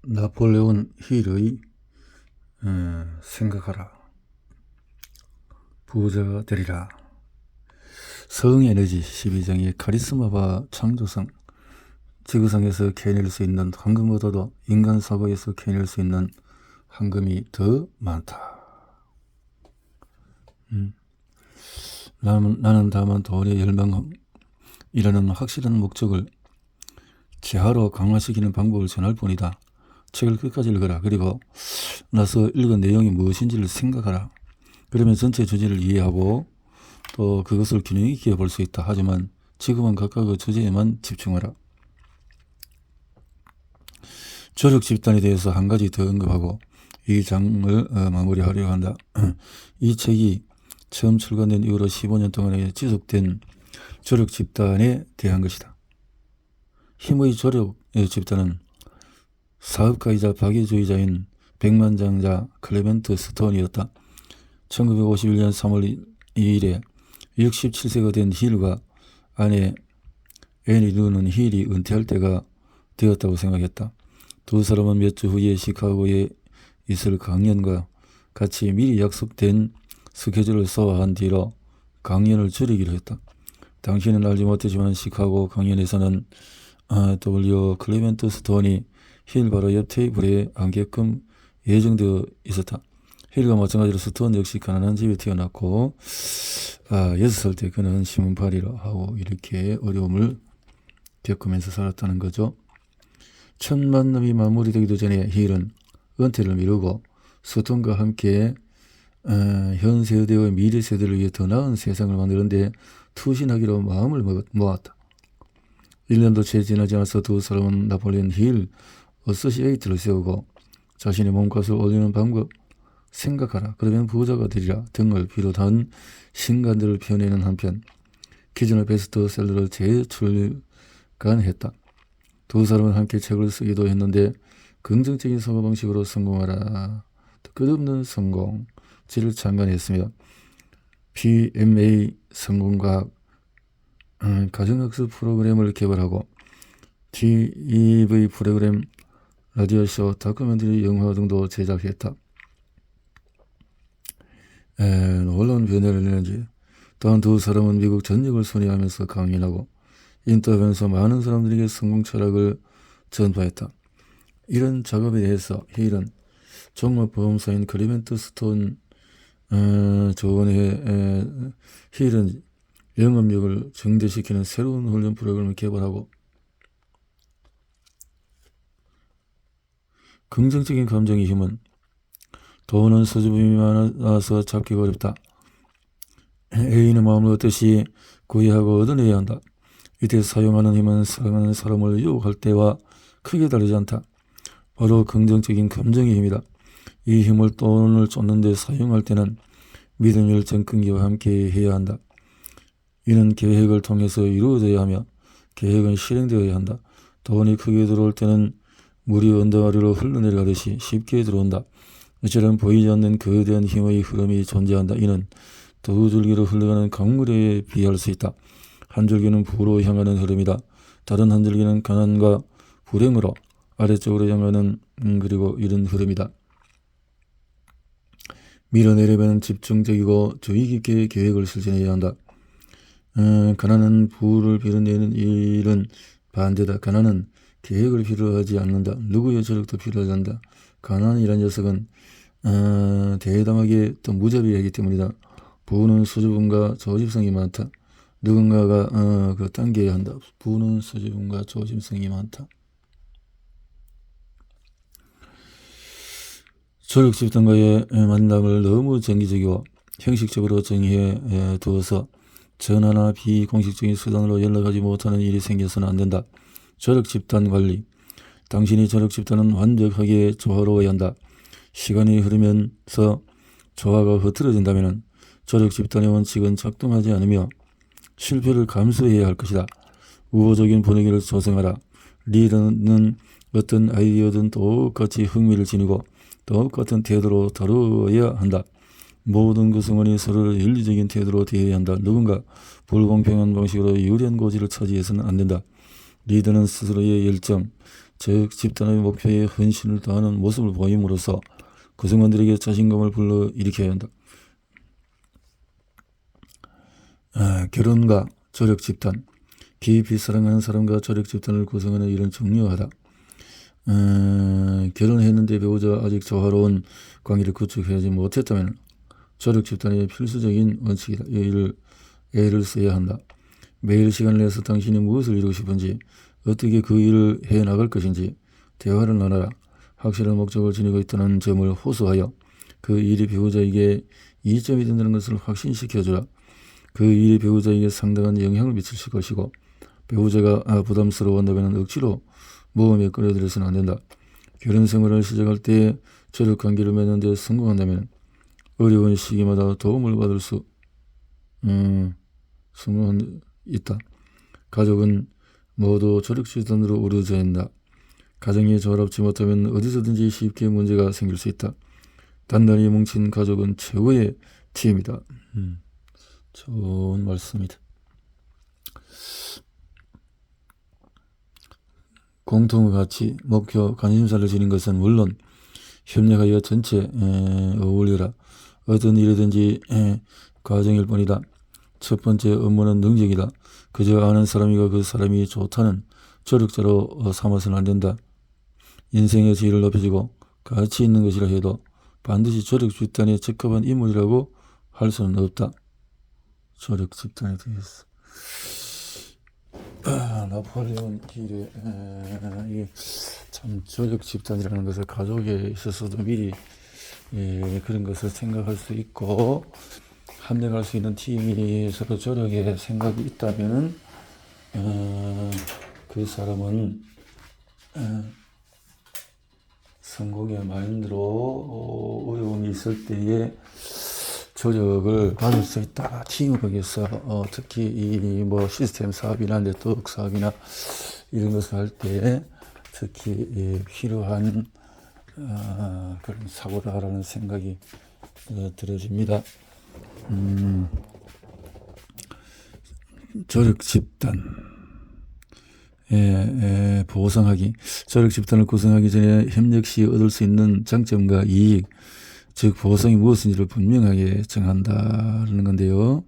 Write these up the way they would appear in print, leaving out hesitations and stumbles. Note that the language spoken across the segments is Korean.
나폴레온 힐의 생각하라. 부자가 되리라. 성에너지 12장의 카리스마와 창조성, 지구상에서 캐낼 수 있는 황금보다도 인간 사고에서 캐낼 수 있는 황금이 더 많다. 나는 다만 돈의 열망이라는 확실한 목적을 재하로 강화시키는 방법을 전할 뿐이다. 책을 끝까지 읽어라. 그리고 나서 읽은 내용이 무엇인지를 생각하라. 그러면 전체 주제를 이해하고 또 그것을 균형 있게 볼 수 있다. 하지만 지금은 각각 그 주제에만 집중하라. 조력 집단에 대해서 한 가지 더 언급하고 이 장을 마무리하려고 한다. 이 책이 처음 출간된 이후로 15년 동안에 지속된 조력 집단에 대한 것이다. 힘의 조력 집단은 사업가이자 박애주의자인 백만장자 클레멘트 스톤이었다. 1951년 3월 2일에 67세가 된 힐과 아내 애니 루는 힐이 은퇴할 때가 되었다고 생각했다. 두 사람은 몇 주 후에 시카고에 있을 강연과 같이 미리 약속된 스케줄을 소화한 뒤로 강연을 줄이기로 했다. 당신은 알지 못했지만 시카고 강연에서는 W. 클레멘트 스톤이 힐 바로 옆 테이블에 앉게끔 예정되어 있었다. 힐과 마찬가지로 스톤 역시 가난한 집에 태어났고 6살 때 그는 신문팔이를 하고 이렇게 어려움을 겪으면서 살았다는 거죠. 첫 만남이 마무리되기도 전에 힐은 은퇴를 미루고 스톤과 함께 현 세대와 미래 세대를 위해 더 나은 세상을 만드는데 투신하기로 마음을 모았다. 1년도 채 지나지 않아서 두 사람은 나폴레온 힐 어소시에이트를 세우고 자신의 몸값을 올리는 방법 생각하라. 그러면 부자가 되리라 등을 비롯한 신간들을 펴내는 한편 기존의 베스트셀러를 재출간했다. 두 사람은 함께 책을 쓰기도 했는데 긍정적인 사고방식으로 성공하라. 끝없는 성공지를 창간했으며 PMA 성공과학 가정학습 프로그램을 개발하고 TV 프로그램, 라디오쇼, 다큐멘터리 영화 등도 제작했다. 놀라운 변화를 내는지 또한 두 사람은 미국 전역을 순회하면서 강연하고 인터뷰하면서 많은 사람들에게 성공 철학을 전파했다. 이런 작업에 대해서 힐은 종합보험사인 클레멘트 스톤 조언에 힐은 영업력을 증대시키는 새로운 훈련 프로그램을 개발하고 긍정적인 감정의 힘은 돈은 수줍음이 많아서 잡기가 어렵다. 애인의 마음을 얻듯이 구애하고 얻어내야 한다. 이때 사용하는 힘은 사랑하는 사람을 유혹할 때와 크게 다르지 않다. 바로 긍정적인 감정의 힘이다. 이 힘을 돈을 쫓는 데 사용할 때는 믿음, 열정, 끈기와 함께 해야 한다. 이는 계획을 통해서 이루어져야 하며 계획은 실행되어야 한다. 돈이 크게 들어올 때는 물이 언덕 아래로 흘러내려가듯이 쉽게 들어온다. 이처럼 보이지 않는 거대한 힘의 흐름이 존재한다. 이는 두 줄기로 흘러가는 강물에 비할 수 있다. 한 줄기는 부로 향하는 흐름이다. 다른 한 줄기는 가난과 불행으로 아래쪽으로 향하는 그리고 이런 흐름이다. 밀어내려면 집중적이고 주의 깊게 계획을 실천해야 한다. 가난은 부를 빌어내는 일은 반대다. 가난은 계획을 필요하지 않는다. 누구의 저력도 필요하지 않는다. 가난이란 녀석은 대담하게 또 무자비하기 때문이다. 부는 수줍음과 조심성이 많다. 누군가가 당겨야 한다. 부는 수줍음과 조심성이 많다. 조력 집단과의 만남을 너무 정기적이고 형식적으로 정해 두어서 전화나 비공식적인 수단으로 연락하지 못하는 일이 생겨서는 안 된다. 조력 집단 관리. 당신이 조력 집단은 완벽하게 조화로워야 한다. 시간이 흐르면서 조화가 흐트러진다면 조력 집단의 원칙은 작동하지 않으며 실패를 감수해야 할 것이다. 우호적인 분위기를 조성하라. 리더는 어떤 아이디어든 똑같이 흥미를 지니고 똑같은 태도로 다루어야 한다. 모든 구성원이 서로를 윤리적인 태도로 대해야 한다. 누군가 불공평한 방식으로 유리한 고지를 차지해서는 안 된다. 리더는 스스로의 열정, 즉 집단의 목표에 헌신을 다하는 모습을 보임으로써 구성원들에게 자신감을 불러일으켜야 한다. 결혼과 조력 집단. 깊이 사랑하는 사람과 조력 집단을 구성하는 일은 중요하다. 결혼했는데 배우자와 아직 조화로운 관계를 구축하지 못했다면 조력 집단의 필수적인 원칙이다. 애를 써야 한다. 매일 시간을 내서 당신이 무엇을 이루고 싶은지, 어떻게 그 일을 해나갈 것인지 대화를 나눠라. 확실한 목적을 지니고 있다는 점을 호소하여 그 일이 배우자에게 이점이 된다는 것을 확신시켜주라. 그 일이 배우자에게 상당한 영향을 미칠 것이고 배우자가 부담스러워한다면 억지로 모험에 끌어들여서는 안 된다. 결혼 생활을 시작할 때 조력 관계를 맺는 데 성공한다면 어려운 시기마다 도움을 받을 수 있다. 가족은 모두 조력 집단으로 이루어져야 한다. 가정이 조화롭지 못하면 어디서든지 쉽게 문제가 생길 수 있다. 단단히 뭉친 가족은 최고의 팀이다. 좋은 말씀입니다. 공통의 가치, 목표, 관심사를 지닌 것은 물론 협력하여 전체 어울려라. 어떤 일이든지 과정일 뿐이다. 첫 번째 업무는 능력이다. 그저 아는 사람이가 그 사람이 좋다는 조력자로 삼아서는 안 된다. 인생의 지위를 높여주고 가치 있는 것이라 해도 반드시 조력 집단에 적합한 인물이라고 할 수는 없다. 조력 집단에 대해서 나폴레옹 힐의 이게 참 조력 집단이라는 것을 가족에 있어서도 미리 그런 것을 생각할 수 있고 합력할 수 있는 팀이 서로 조력에 생각이 있다면 그 사람은 성공의 마인드로 어려움이 있을 때에 조력을 받을 수 있다. 팀워크에서 특히 이 시스템 사업이나 네트워크 사업이나 이런 것을 할 때 특히 필요한 그런 사고다라는 생각이 들어집니다. 조력 집단 보상하기. 조력 집단을 구성하기 전에 협력 시 얻을 수 있는 장점과 이익, 즉 보상이 무엇인지를 분명하게 정한다는 건데요.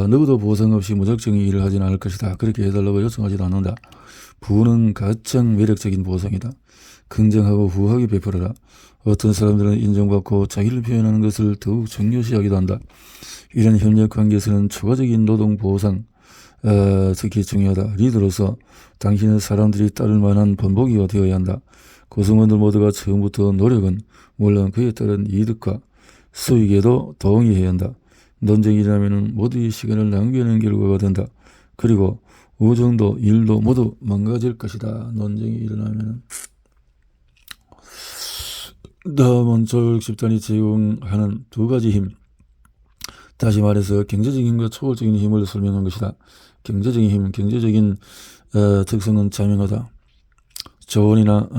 누구도 보상 없이 무작정 일을 하지는 않을 것이다. 그렇게 해달라고 요청하지도 않는다. 부는 가장 매력적인 보상이다. 긍정하고 후하게 베풀어라. 어떤 사람들은 인정받고 자기를 표현하는 것을 더욱 중요시하기도 한다. 이런 협력 관계에서는 추가적인 노동 보상 특히 중요하다. 리더로서 당신은 사람들이 따를 만한 본보기가 되어야 한다. 구성원들 모두가 처음부터 노력은 물론 그에 따른 이득과 수익에도 동의해야 한다. 논쟁이 일어나면 모두의 시간을 낭비하는 결과가 된다. 그리고 우정도 일도 모두 망가질 것이다. 논쟁이 일어나면. 다음은 조력 집단이 제공하는 두 가지 힘. 다시 말해서 경제적인 힘과 초월적인 힘을 설명한 것이다. 경제적인 힘, 경제적인 특성은 자명하다. 조언이나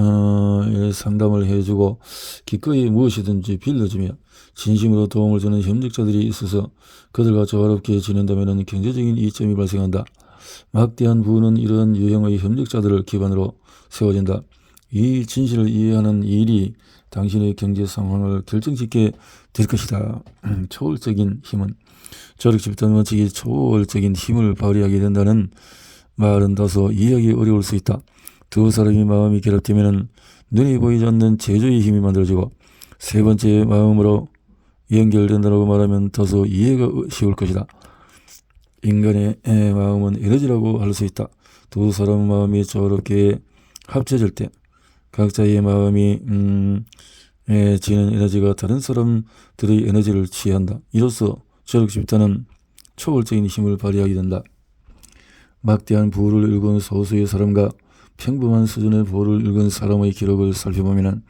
상담을 해주고 기꺼이 무엇이든지 빌려주며 진심으로 도움을 주는 협력자들이 있어서 그들과 조화롭게 지낸다면 경제적인 이점이 발생한다. 막대한 부는 이러한 유형의 협력자들을 기반으로 세워진다. 이 진실을 이해하는 일이 당신의 경제 상황을 결정짓게 될 것이다. 초월적인 힘은 조력 집단 원칙이 초월적인 힘을 발휘하게 된다는 말은 다소 이해하기 어려울 수 있다. 두 사람이 마음이 결합되면 눈이 보이지 않는 제조의 힘이 만들어지고 세 번째 마음으로 연결된다고 말하면 다소 이해가 쉬울 것이다. 인간의 마음은 에너지라고 할 수 있다. 두 사람 마음이 조화롭게 합쳐질 때 각자의 마음이 지는 에너지가 다른 사람들의 에너지를 취한다. 이로써 조력 집단은 초월적인 힘을 발휘하게 된다. 막대한 부를 일군 소수의 사람과 평범한 수준의 부를 일군 사람의 기록을 살펴보면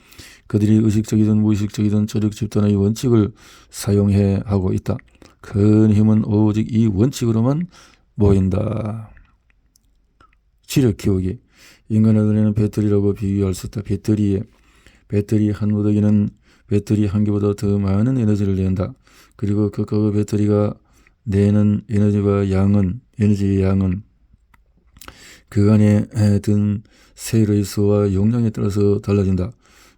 그들이 의식적이든 무의식적이든 조력 집단의 원칙을 사용해 하고 있다. 큰 힘은 오직 이 원칙으로만 모인다. 지력 키우기. 인간의 눈에는 배터리라고 비유할 수 있다. 배터리 한 무더기는 배터리 한 개보다 더 많은 에너지를 낸다. 그리고 그 배터리가 내는 에너지의 양은 그 안에 든 셀의 수와 용량에 따라서 달라진다.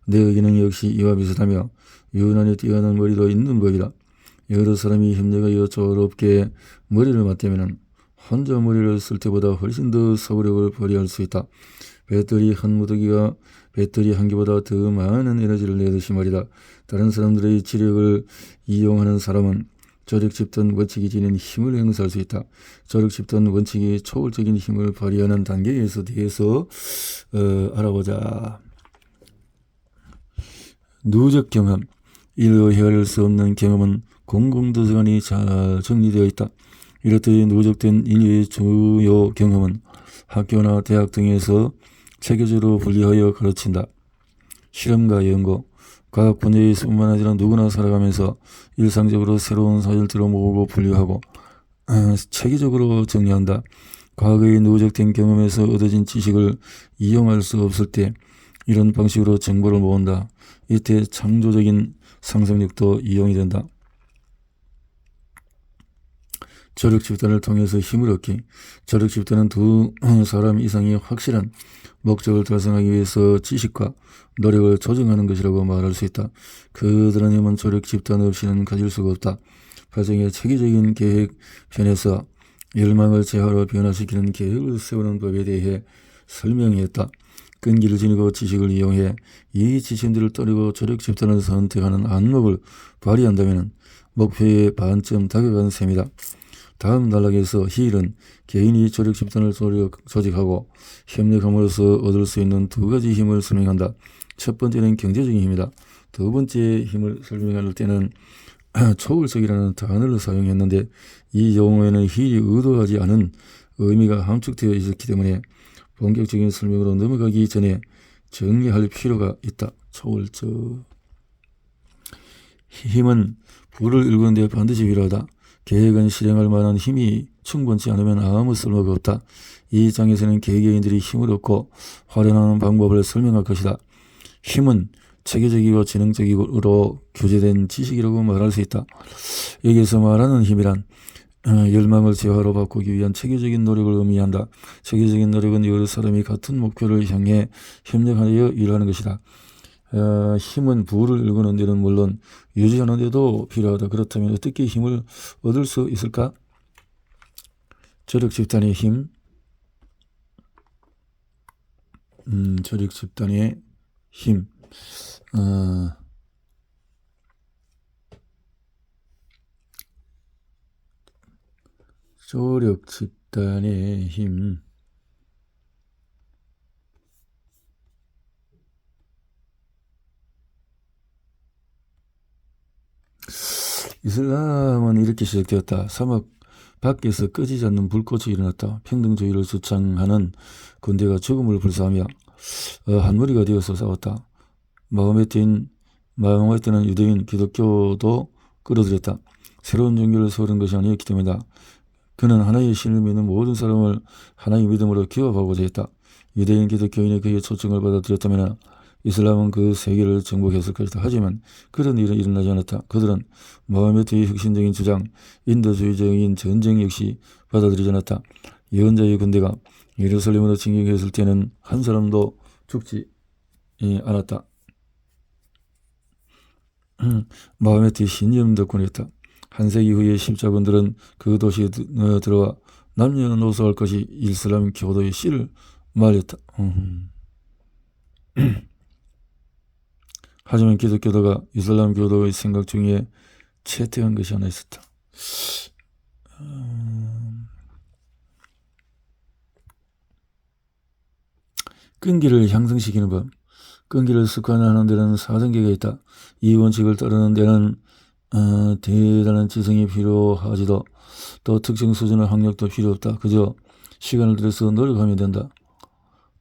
내 기능 역시 이와 비슷하며 유난히 뛰어난 머리도 있는 법이다. 여러 사람이 협력하여 조롭게 머리를 맞대면 혼자 머리를 쓸 때보다 훨씬 더 사고력을 발휘할 수 있다. 배터리 한 무더기가 배터리 한 개보다 더 많은 에너지를 내듯이 말이다. 다른 사람들의 지력을 이용하는 사람은 조력 집단 원칙이 지닌 힘을 행사할 수 있다. 조력 집단 원칙이 초월적인 힘을 발휘하는 단계에서 대해서 알아보자. 누적 경험. 이로 헤아릴 수 없는 경험은 공공도서관이 잘 정리되어 있다. 이렇듯 누적된 인류의 주요 경험은 학교나 대학 등에서 체계적으로 분리하여 가르친다. 실험과 연구, 과학 분야에서 뿐만 아니라 누구나 살아가면서 일상적으로 새로운 사실을 들어보고 분류하고 체계적으로 정리한다. 과거의 누적된 경험에서 얻어진 지식을 이용할 수 없을 때 이런 방식으로 정보를 모은다. 이때 창조적인 상상력도 이용이 된다. 조력 집단을 통해서 힘을 얻기. 조력 집단은 두 사람 이상이 확실한 목적을 달성하기 위해서 지식과 노력을 조정하는 것이라고 말할 수 있다. 그들의 힘은 조력 집단 없이는 가질 수가 없다. 발전의 체계적인 계획 편에서 열망을 재화로 변화시키는 계획을 세우는 법에 대해 설명했다. 끈기를 지니고 지식을 이용해 이 지침들을 따르고 조력 집단을 선택하는 안목을 발휘한다면 목표에 반쯤 다가간 셈이다. 다음 단락에서 히일은 개인이 조력 집단을 조직하고 협력함으로써 얻을 수 있는 두 가지 힘을 설명한다. 첫 번째는 경제적인 힘이다. 두 번째 힘을 설명할 때는 초월적이라는 단어를 사용했는데 이 용어에는 히일이 의도하지 않은 의미가 함축되어 있기 때문에 본격적인 설명으로 넘어가기 전에 정리할 필요가 있다. 초월적 힘은 부를 일구는 데 반드시 필요하다. 계획은 실행할 만한 힘이 충분치 않으면 아무 쓸모가 없다. 이 장에서는 개개인들이 힘을 얻고 활용하는 방법을 설명할 것이다. 힘은 체계적이고 지능적으로 교제된 지식이라고 말할 수 있다. 여기서 말하는 힘이란 열망을 재화로 바꾸기 위한 체계적인 노력을 의미한다. 체계적인 노력은 여러 사람이 같은 목표를 향해 협력하여 일하는 것이다. 힘은 부를 일구는 데는 물론 유지하는 데도 필요하다. 그렇다면 어떻게 힘을 얻을 수 있을까? 조력 집단의 힘, 조력 집단의 힘, 조력 집단의 힘. 이슬람은 이렇게 시작되었다. 사막 밖에서 꺼지지 않는 불꽃이 일어났다. 평등주의를 주창하는 군대가 죽음을 불사하며 한 무리가 되어서 싸웠다. 마호메트는 유대인, 기독교도 끌어들였다. 새로운 종교를 세우는 것이 아니었기 때문이다. 그는 하나의 신을 믿는 모든 사람을 하나의 믿음으로 기업하고자 했다. 유대인, 기독교인이 그의 초청을 받아들였다면 이슬람은 그 세계를 정복했을 것이다. 하지만 그런 일은 일어나지 않았다. 그들은 모하메트의 혁신적인 주장, 인도주의적인 전쟁 역시 받아들이지 않았다. 예언자의 군대가 예루살렘으로 진격했을 때는 한 사람도 죽지 않았다. 모하메트의 신념 덕분이었다. 한 세기 후에 십자군들은 그 도시에 들어와 남녀노소할 것이 이슬람 교도의 씨를 말렸다. 하지만 기독교도가 이슬람 교도의 생각 중에 채택한 것이 하나 있었다. 끈기를 향상시키는 법. 끈기를 습관화하는 데는 4단계가 있다. 이 원칙을 따르는 데는 대단한 지성이 필요하지도 또 특정 수준의 학력도 필요 없다. 그저 시간을 들여서 노력하면 된다.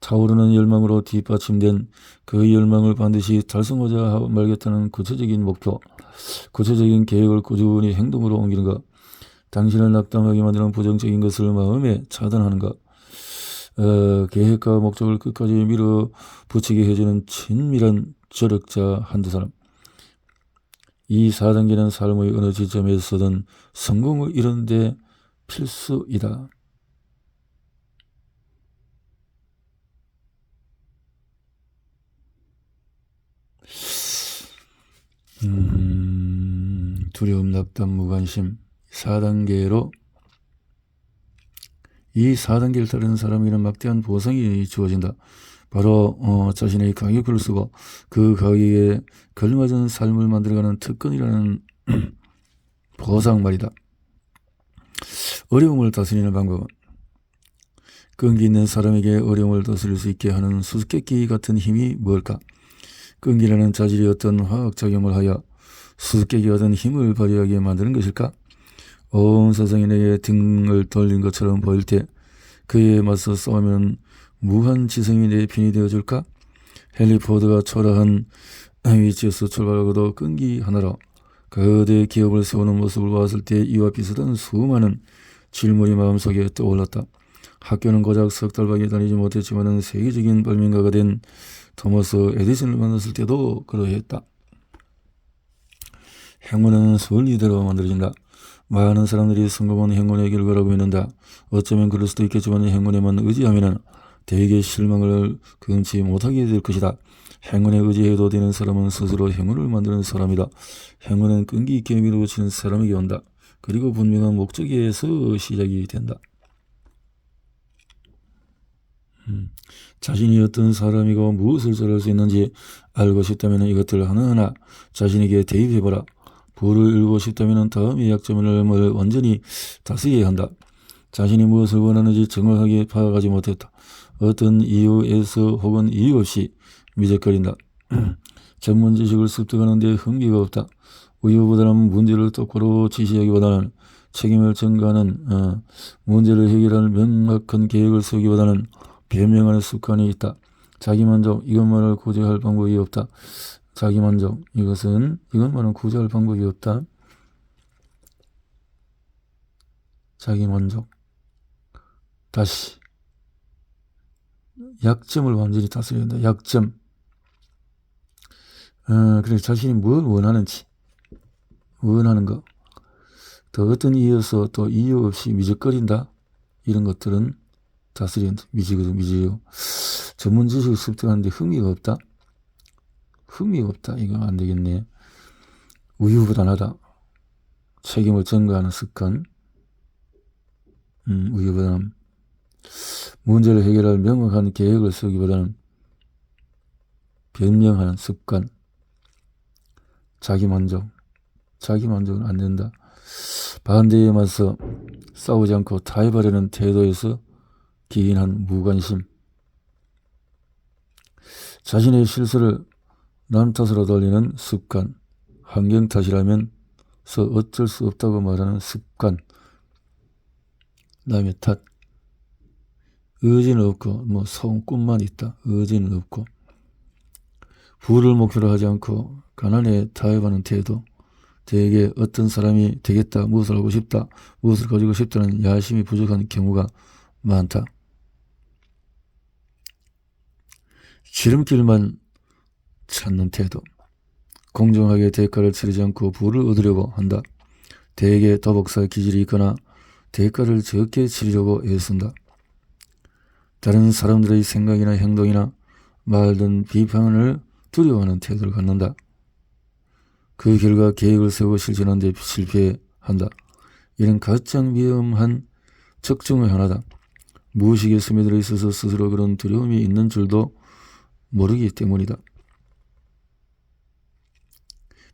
타오르는 열망으로 뒷받침된 그 열망을 반드시 달성하자 말겠다는 구체적인 목표, 구체적인 계획을 꾸준히 행동으로 옮기는 것, 당신을 낙담하게 만드는 부정적인 것을 마음에 차단하는 것, 계획과 목적을 끝까지 밀어붙이게 해주는 친밀한 조력자 한두 사람. 이 4단계는 삶의 어느 지점에서든 성공을 이루는 데 필수이다. 두려움, 낙담, 무관심 4단계로 이 4단계를 따르는 사람에게는 막대한 보상이 주어진다. 바로 자신의 가격을 쓰고 그 가격에 걸맞은 삶을 만들어가는 특권이라는 보상 말이다. 어려움을 다스리는 방법은 끈기 있는 사람에게 어려움을 다스릴 수 있게 하는 수수께끼 같은 힘이 뭘까? 끈기라는 자질이 어떤 화학작용을 하여 수수께끼 같은 힘을 발휘하게 만드는 것일까? 온 세상이 내게 등을 돌린 것처럼 보일 때 그에 맞서 싸우면 무한 지성이 내 편이 되어줄까? 헨리 포드가 초라한 위치에서 출발하고도 끈기 하나로 거대 기업을 세우는 모습을 보았을 때 이와 비슷한 수많은 질문이 마음속에 떠올랐다. 학교는 고작 석 달밖에 다니지 못했지만 세계적인 발명가가 된 토머스 에디슨을 만났을 때도 그러했다. 행운은 순리대로 만들어진다. 많은 사람들이 성공은 행운의 결과라고 믿는다. 어쩌면 그럴 수도 있겠지만 행운에만 의지하면 대개 실망을 금치 못하게 될 것이다. 행운에 의지해도 되는 사람은 스스로 행운을 만드는 사람이다. 행운은 끈기 있게 밀어붙이는 사람에게 온다. 그리고 분명한 목적에서 시작이 된다. 자신이 어떤 사람이고 무엇을 잘할 수 있는지 알고 싶다면 이것들 하나하나 자신에게 대입해보라. 부를 읽고 싶다면 다음의 약점을 완전히 다스려야 한다. 자신이 무엇을 원하는지 정확하게 파악하지 못했다. 어떤 이유에서 혹은 이유 없이 미적거린다. 전문 지식을 습득하는 데 흥미가 없다. 우유보다는 문제를 똑바로 지시하기보다는 책임을 전가하는 문제를 해결할 명확한 계획을 세우기보다는 변명하는 습관이 있다. 자기만족 이것만을 구제할 방법이 없다. 자기만족 이것만은 구제할 방법이 없다. 자기만족 다시 약점을 완전히 다스려야 한다. 약점 그래 자신이 뭘 원하는지 원하는 거 또 어떤 이유에서 또 이유 없이 미적거린다. 이런 것들은 다스려야 한다. 미지거든 미지요. 전문 지식을 습득하는데 흥미가 없다. 흥미가 없다. 이거 안 되겠네. 우유부단하다. 책임을 전가하는 습관. 우유부단. 문제를 해결할 명확한 계획을 세우기보다는 변명하는 습관. 자기만족은 안 된다. 반대에 맞서 싸우지 않고 타협하려는 태도에서 기인한 무관심. 자신의 실수를 남 탓으로 돌리는 습관. 환경 탓이라면서 어쩔 수 없다고 말하는 습관. 남의 탓. 의지는 없고 꿈만 있다. 의지는 없고 부를 목표로 하지 않고 가난에 타협하는 태도. 대개 어떤 사람이 되겠다, 무엇을 하고 싶다, 무엇을 가지고 싶다는 야심이 부족한 경우가 많다. 지름길만 찾는 태도. 공정하게 대가를 치르지 않고 부를 얻으려고 한다. 대개 도박사 기질이 있거나 대가를 적게 치르려고 애쓴다. 다른 사람들의 생각이나 행동이나 말 등 비판을 두려워하는 태도를 갖는다. 그 결과 계획을 세우고 실천하는 데 실패한다. 이는 가장 위험한 적중의 하나다. 무의식에 스며들어 있어서 스스로 그런 두려움이 있는 줄도 모르기 때문이다.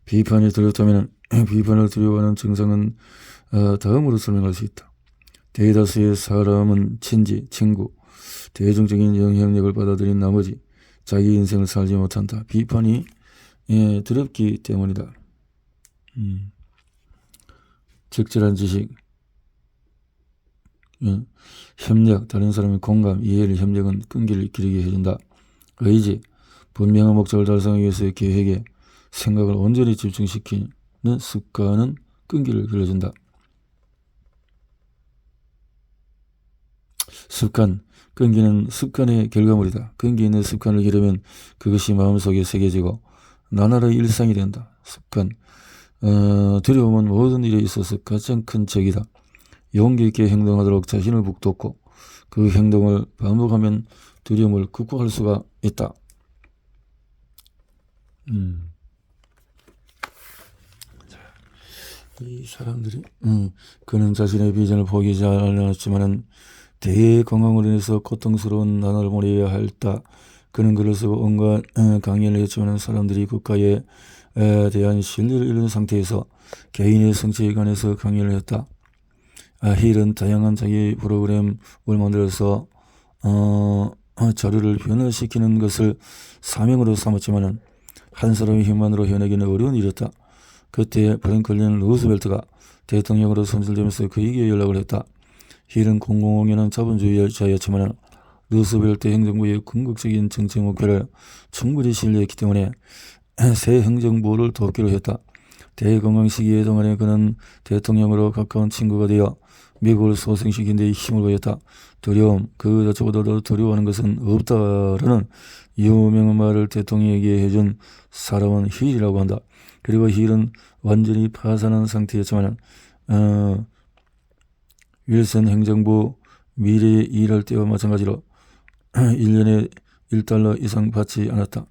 비판이 두렵다면 비판을 두려워하는 증상은 다음으로 설명할 수 있다. 대다수의 사람은 친구, 대중적인 영향력을 받아들인 나머지 자기 인생을 살지 못한다. 비판이 두렵기 때문이다. 적절한 지식, 협력, 다른 사람의 공감, 이해를 협력은 끈기를 기르게 해준다. 의지, 분명한 목적을 달성하기 위해서의 계획에 생각을 온전히 집중시키는 습관은 끈기를 길러준다. 습관, 끈기는 습관의 결과물이다. 끈기 있는 습관을 기르면 그것이 마음속에 새겨지고 나날의 일상이 된다. 습관. 두려움은 모든 일에 있어서 가장 큰 적이다. 용기 있게 행동하도록 자신을 북돋고 그 행동을 반복하면 두려움을 극복할 수가 있다. 이 사람들이 그는 자신의 비전을 포기하지 않았지만은 대건강으로 인해서 고통스러운 나날을 보내야 했다. 그는 글을 쓰고 온갖 강연을 했지만 사람들이 국가에 대한 신뢰를 잃은 상태에서 개인의 성취에 관해서 강연을 했다. 힐은 다양한 자기 프로그램을 만들어서 자료를 변화시키는 것을 사명으로 삼았지만 한 사람의 힘만으로 해내기는 어려운 일이었다. 그때 프랭클린 루스벨트가 대통령으로 선출되면서 그에게 연락을 했다. 힐은 공공연한 자본주의자였지만 루스벨트 행정부의 궁극적인 정책 목표를 충분히 신뢰했기 때문에 새 행정부를 돕기로 했다. 대건강 시기에 동안에 그는 대통령으로 가까운 친구가 되어 미국을 소생시킨 데 힘을 보였다. 두려움, 그 자체보다도 두려워하는 것은 없다라는 유명한 말을 대통령에게 해준 사람은 힐이라고 한다. 그리고 힐은 완전히 파산한 상태였지만 윌슨 행정부 미래에 일할 때와 마찬가지로 1년에 $1 이상 받지 않았다.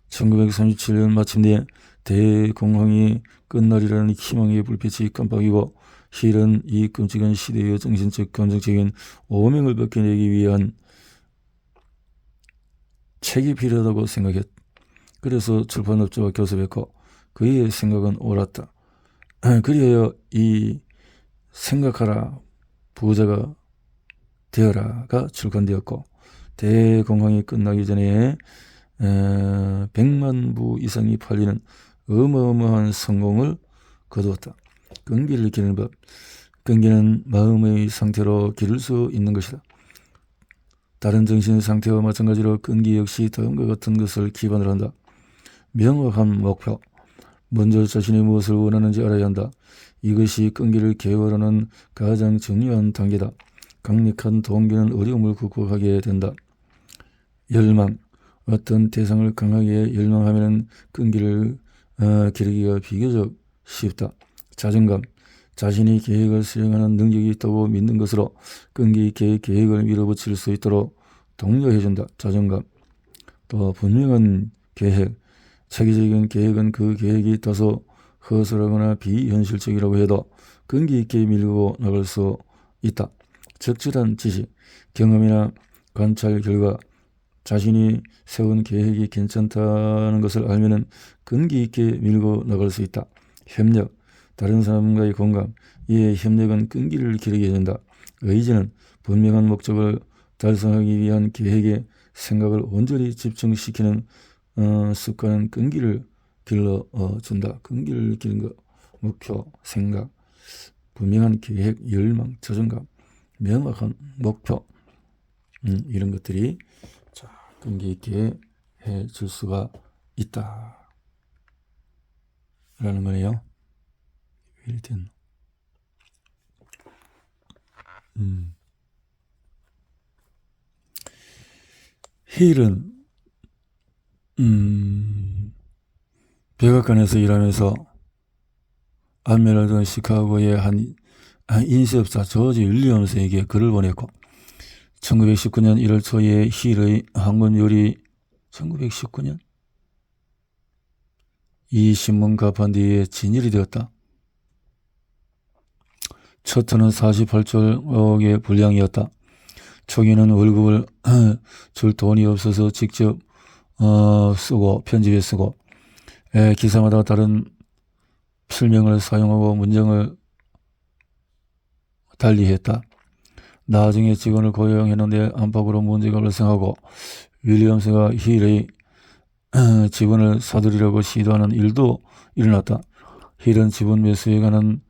1937년 마침내 대공황이 끝날이라는 희망의 불빛이 깜빡이고 힐은 이 끔찍한 시대의 정신적 감정적인 오명을 벗겨내기 위한 책이 필요하다고 생각했다. 그래서 출판업자와 교섭했고 그의 생각은 옳았다. 그리하여 이 생각하라 부자가 되어라가 출간되었고 대공황이 끝나기 전에 100만 부 이상이 팔리는 어마어마한 성공을 거두었다. 끈기를 기르는 법. 끈기는 마음의 상태로 기를 수 있는 것이다. 다른 정신의 상태와 마찬가지로 끈기 역시 다음과 같은 것을 기반으로 한다. 명확한 목표. 먼저 자신이 무엇을 원하는지 알아야 한다. 이것이 끈기를 개발하는 가장 중요한 단계다. 강력한 동기는 어려움을 극복하게 된다. 열망. 어떤 대상을 강하게 열망하면 끈기를 기르기가 비교적 쉽다. 자존감. 자신이 계획을 수행하는 능력이 있다고 믿는 것으로 끈기 있게 계획을 밀어붙일 수 있도록 독려해준다. 자존감. 또 분명한 계획. 체계적인 계획은 그 계획이 다소 허술하거나 비현실적이라고 해도 끈기 있게 밀고 나갈 수 있다. 적절한 지식. 경험이나 관찰 결과 자신이 세운 계획이 괜찮다는 것을 알면은 끈기 있게 밀고 나갈 수 있다. 협력. 다른 사람과의 공감. 이에 협력은 끈기를 기르게 된다. 의지는 분명한 목적을 달성하기 위한 계획에 생각을 온전히 집중시키는 습관은 끈기를 길러준다. 끈기를 기른 것. 목표, 생각, 분명한 계획, 열망, 자존감, 명확한 목표 이런 것들이 끈기 있게 해줄 수가 있다 라는 거네요. 일단 힐은 백악관에서 일하면서 안메랄드 시카고의 한 인쇄업자 조지 윌리엄스에게 글을 보냈고 1919년 1월 초에 힐의 한권 요리 1919년 이 신문 가판 뒤에 진일이 되었다. 첫 해는 48조의 분량이었다. 초기는 월급을 줄 돈이 없어서 직접 쓰고 편집에 쓰고 기사마다 다른 필명을 사용하고 문장을 달리했다. 나중에 직원을 고용했는데 안팎으로 문제가 발생하고 윌리엄스가 힐의 지분을 사들이려고 시도하는 일도 일어났다. 힐은 지분 매수에 관한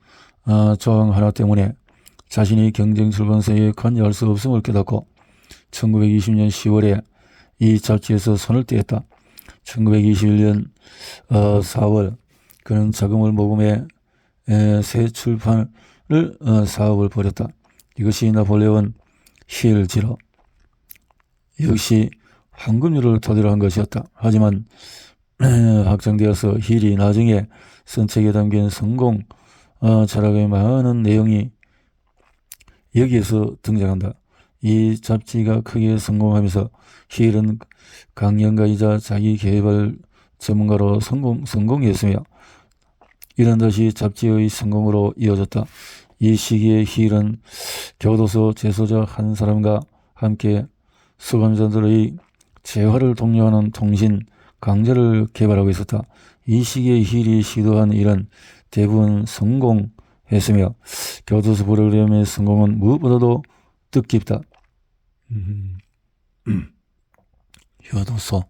조항 하나 때문에 자신이 경쟁 출판사에 관여할 수 없음을 깨닫고 1920년 10월에 이 잡지에서 손을 떼었다. 1921년 4월 그는 자금을 모금해 새 출판을 사업을 벌였다. 이것이 나폴레온 힐지로 역시 황금률을 토대로 한 것이었다. 하지만 확정되어서 힐이 나중에 쓴 책에 담긴 성공 철학의 많은 내용이 여기에서 등장한다. 이 잡지가 크게 성공하면서 힐은 강연가이자 자기 개발 전문가로 성공했으며 이런 것이 잡지의 성공으로 이어졌다. 이 시기에 힐은 교도소 재소자 한 사람과 함께 수감자들의 재활을 독려하는 통신 강좌를 개발하고 있었다. 이 시기에 힐이 시도한 일은 대부분 성공했으며 교도소 프로그램의 성공은 무엇보다도 뜻깊다. 교도소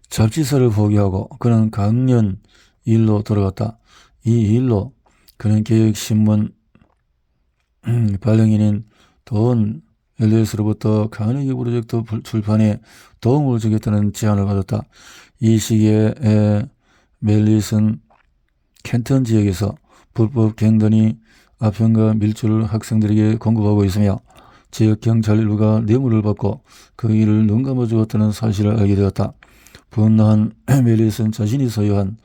잡지사를 포기하고 그는 강연 일로 들어갔다. 이 일로 그는 개혁신문 발령인인 돈 엘리엇으로부터 카네기 프로젝트 출판에 도움을 주겠다는 제안을 받았다. 이 시기에 멜릿은 켄턴 지역에서 불법 갱단이 아편과 밀주를 학생들에게 공급하고 있으며 지역 경찰 일부가 뇌물을 받고 그 일을 눈감아 주었다는 사실을 알게 되었다. 분노한 멜릿은 자신이 소유한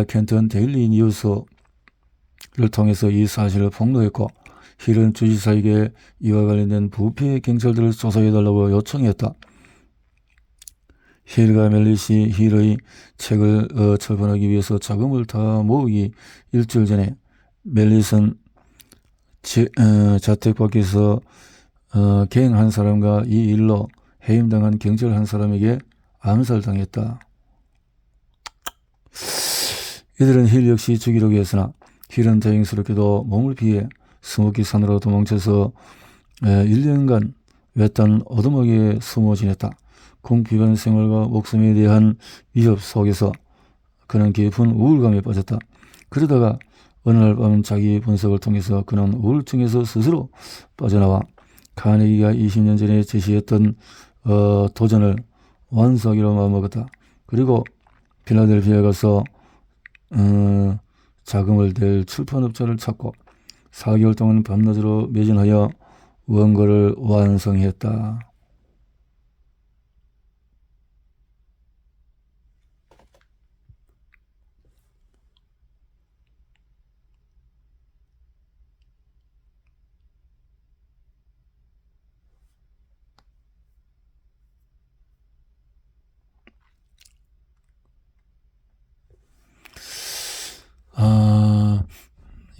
켄턴 데일리 뉴스를 통해서 이 사실을 폭로했고 힐은 주지사에게 이와 관련된 부패 경찰들을 조사해달라고 요청했다. 힐과 멜릿이 힐의 책을 출판하기 위해서 자금을 다 모으기 일주일 전에 멜릿은 자택 밖에서 갱 한 사람과 이 일로 해임당한 경찰 한 사람에게 암살당했다. 이들은 힐 역시 죽이려고 했으나 힐은 다행스럽게도 몸을 피해 스모키 산으로 도망쳐서 1년간 외딴 어두막에 숨어 지냈다. 궁핍한 생활과 목숨에 대한 위협 속에서 그는 깊은 우울감에 빠졌다. 그러다가 어느 날 밤 자기 분석을 통해서 그는 우울증에서 스스로 빠져나와 카네기가 20년 전에 제시했던 도전을 완수하기로 마음먹었다. 그리고 필라델피아에 가서 자금을 댈 출판업자를 찾고 4개월 동안 밤낮으로 매진하여 원고를 완성했다.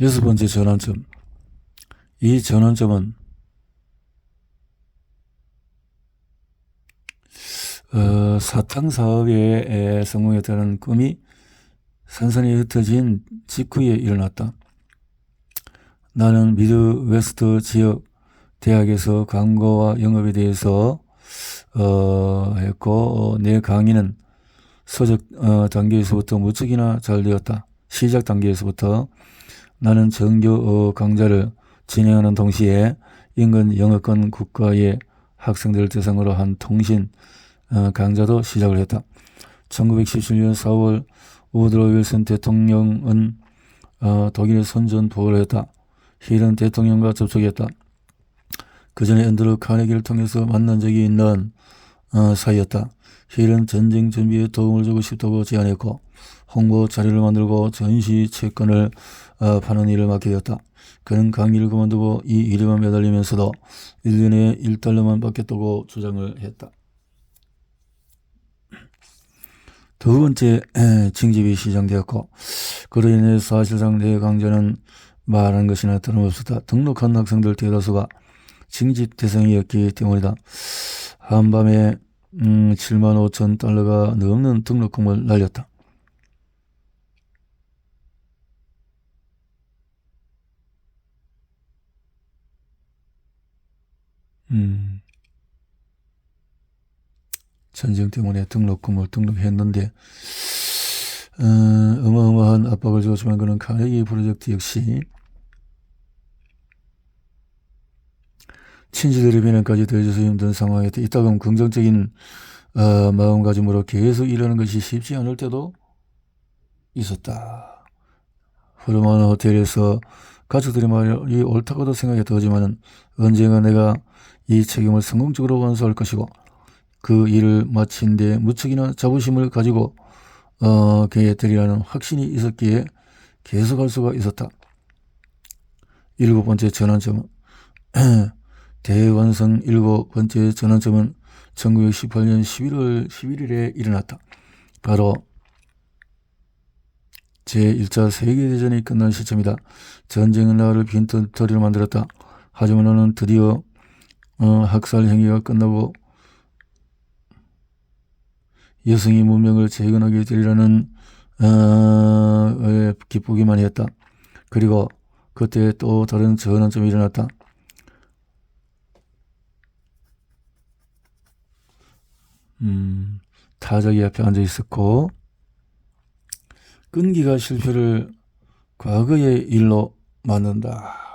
여섯 번째 전환점. 이 전환점은 사탕사업에 성공했다는 꿈이 산산이 흩어진 직후에 일어났다. 나는 미드웨스트 지역 대학에서 광고와 영업에 대해서 했고 내 강의는 서적 단계에서부터 무척이나 잘 되었다. 시작 단계에서부터 나는 정규 강좌를 진행하는 동시에 인근 영어권 국가의 학생들을 대상으로 한 통신 강좌도 시작을 했다. 1917년 4월 우드로 윌슨 대통령은 독일의 선전 보고를 했다. 힐은 대통령과 접촉했다. 그 전에 앤드루 카네기를 통해서 만난 적이 있는 사이였다. 힐은 전쟁 준비에 도움을 주고 싶다고 제안했고 홍보 자료를 만들고 전시 채권을 파는 일을 맡게 되었다. 그는 강의를 그만두고 이 일에만 매달리면서도 1년에 1달러만 받겠다고 주장을 했다. 두 번째 징집이 시작되었고 그로 인해 사실상 내 강좌는 말한 것이나 다름없었다. 등록한 학생들 대다수가 징집 대상이었기 때문이다. 한밤에 7만 5천 달러가 넘는 등록금을 날렸다. 전쟁 때문에 등록금을 등록했는데 어마어마한 압박을 주었지만 그는 카네기 프로젝트 역시 친지들의 비난까지 더해져서 힘든 상황이었다. 이따금 긍정적인 마음가짐으로 계속 일하는 것이 쉽지 않을 때도 있었다. 흐름하는 호텔에서 가족들의 말이 옳다고도 생각했다. 하지만 언젠가 내가 이 책임을 성공적으로 완수할 것이고 그 일을 마친 데 무척이나 자부심을 가지고 계획되리라는 확신이 있었기에 계속할 수가 있었다. 일곱 번째 전환점은 대완성 일곱 번째 전환점은 1918년 11월 11일에 일어났다. 바로 제1차 세계대전이 끝난 시점이다. 전쟁은 나라를 빈털터리로 만들었다. 하지만 오늘 드디어 학살 행위가 끝나고 여성이 문명을 재건하게 되리라는 기쁘기만 했다. 그리고 그때 또 다른 전환점이 일어났다. 타자기 앞에 앉아 있었고 끈기가 실패를 과거의 일로 만든다.